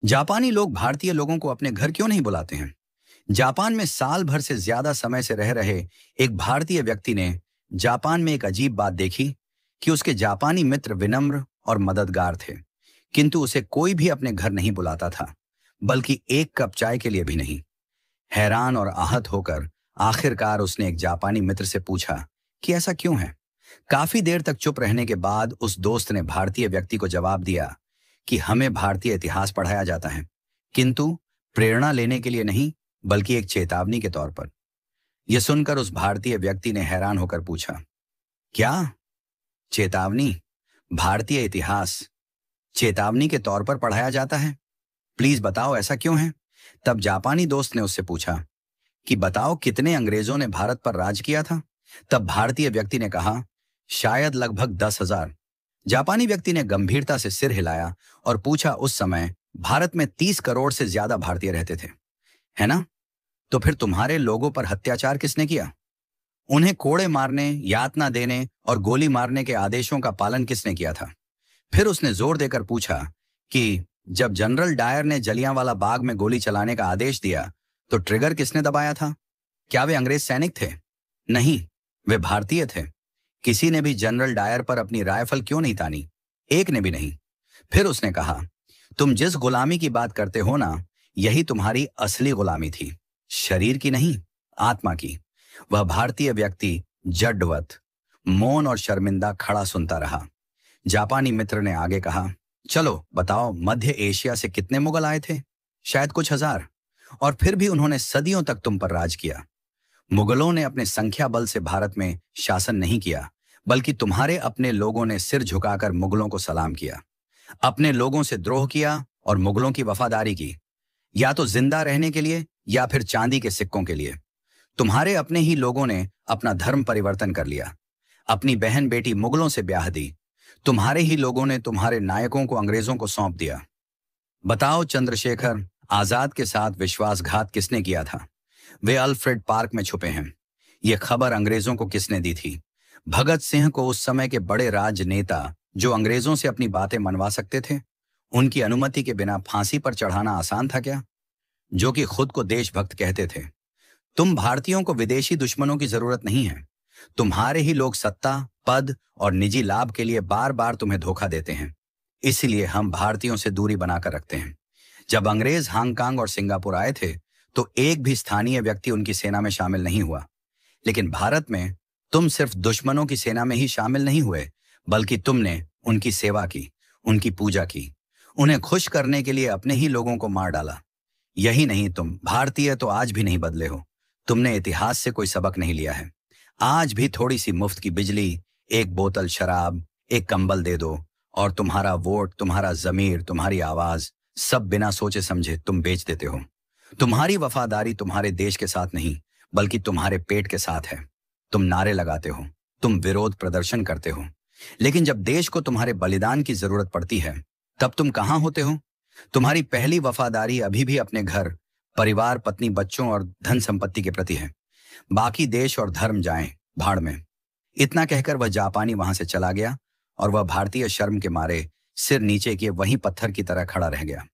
जापानी लोग भारतीय लोगों को अपने घर क्यों नहीं बुलाते हैं? जापान में साल भर से ज्यादा समय से रह रहे एक भारतीय व्यक्ति ने जापान में एक अजीब बात देखी कि उसके जापानी मित्र विनम्र और मददगार थे, किंतु उसे कोई भी अपने घर नहीं बुलाता था, बल्कि एक कप चाय के लिए भी नहीं। हैरान और आहत होकर आखिरकार उसने एक जापानी मित्र से पूछा कि ऐसा क्यों है। काफी देर तक चुप रहने के बाद उस दोस्त ने भारतीय व्यक्ति को जवाब दिया कि हमें भारतीय इतिहास पढ़ाया जाता है, किंतु प्रेरणा लेने के लिए नहीं, बल्कि एक चेतावनी के तौर पर। यह सुनकर उस भारतीय व्यक्ति ने हैरान होकर पूछा, क्या चेतावनी? भारतीय इतिहास चेतावनी के तौर पर पढ़ाया जाता है? प्लीज बताओ, ऐसा क्यों है? तब जापानी दोस्त ने उससे पूछा कि बताओ, कितने अंग्रेजों ने भारत पर राज किया था? तब भारतीय व्यक्ति ने कहा, शायद लगभग 10,000। जापानी व्यक्ति ने गंभीरता से सिर हिलाया और पूछा, उस समय भारत में 30 करोड़ से ज्यादा भारतीय रहते थे, है ना? तो फिर तुम्हारे लोगों पर अत्याचार किसने किया? उन्हें कोड़े मारने, यातना देने और गोली मारने के आदेशों का पालन किसने किया था? फिर उसने जोर देकर पूछा कि जब जनरल डायर ने जलियांवाला बाग में गोली चलाने का आदेश दिया, तो ट्रिगर किसने दबाया था? क्या वे अंग्रेज सैनिक थे? नहीं, वे भारतीय थे। किसी ने भी जनरल डायर पर अपनी राइफल क्यों नहीं तानी? एक ने भी नहीं। फिर उसने कहा, तुम जिस गुलामी की बात करते हो ना, यही तुम्हारी असली गुलामी थी, शरीर की नहीं, आत्मा की। वह भारतीय व्यक्ति जड्डवत, मौन और शर्मिंदा खड़ा सुनता रहा। जापानी मित्र ने आगे कहा, चलो बताओ, मध्य एशिया से कितने मुगल आए थे? शायद कुछ हजार, और फिर भी उन्होंने सदियों तक तुम पर राज किया। मुगलों ने अपने संख्या बल से भारत में शासन नहीं किया, बल्कि तुम्हारे अपने लोगों ने सिर झुकाकर मुगलों को सलाम किया, अपने लोगों से द्रोह किया और मुगलों की वफादारी की, या तो जिंदा रहने के लिए या फिर चांदी के सिक्कों के लिए। तुम्हारे अपने ही लोगों ने अपना धर्म परिवर्तन कर लिया, अपनी बहन बेटी मुगलों से ब्याह दी। तुम्हारे ही लोगों ने तुम्हारे नायकों को अंग्रेजों को सौंप दिया। बताओ चंद्रशेखर आजाद के साथ विश्वासघात किसने किया था? वे अल्फ्रेड पार्क में छुपे हैं। यह खबर अंग्रेजों को किसने दी थी? भगत सिंह को, उस समय के बड़े राजनेता जो अंग्रेजों से अपनी बातें मनवा सकते थे। उनकी अनुमति के बिना फांसी पर चढ़ाना आसान था क्या? जो कि खुद को देशभक्त कहते थे। तुम भारतीयों को विदेशी दुश्मनों की जरूरत नहीं है। तुम्हारे ही लोग सत्ता, पद और निजी लाभ के लिए बार बार तुम्हें धोखा देते हैं। इसलिए हम भारतीयों से दूरी बनाकर रखते हैं। जब अंग्रेज हांगकांग और सिंगापुर आए थे, तो एक भी स्थानीय व्यक्ति उनकी सेना में शामिल नहीं हुआ। लेकिन भारत में तुम सिर्फ दुश्मनों की सेना में ही शामिल नहीं हुए, बल्कि तुमने उनकी सेवा की, उनकी पूजा की, उन्हें खुश करने के लिए अपने ही लोगों को मार डाला। यही नहीं, तुम भारतीय तो आज भी नहीं बदले हो। तुमने इतिहास से कोई सबक नहीं लिया है। आज भी थोड़ी सी मुफ्त की बिजली, एक बोतल शराब, एक कंबल दे दो, और तुम्हारा वोट, तुम्हारा जमीर, तुम्हारी आवाज, सब बिना सोचे समझे तुम बेच देते हो। तुम्हारी वफादारी तुम्हारे देश के साथ नहीं, बल्कि तुम्हारे पेट के साथ है। तुम नारे लगाते हो, तुम विरोध प्रदर्शन करते हो, लेकिन जब देश को तुम्हारे बलिदान की जरूरत पड़ती है, तब तुम कहां होते हो? तुम्हारी पहली वफादारी अभी भी अपने घर, परिवार, पत्नी, बच्चों और धन संपत्ति के प्रति है। बाकी देश और धर्म जाएं भाड़ में। इतना कहकर वह जापानी वहां से चला गया और वह भारतीय शर्म के मारे सिर नीचे किए वहीं पत्थर की तरह खड़ा रह गया।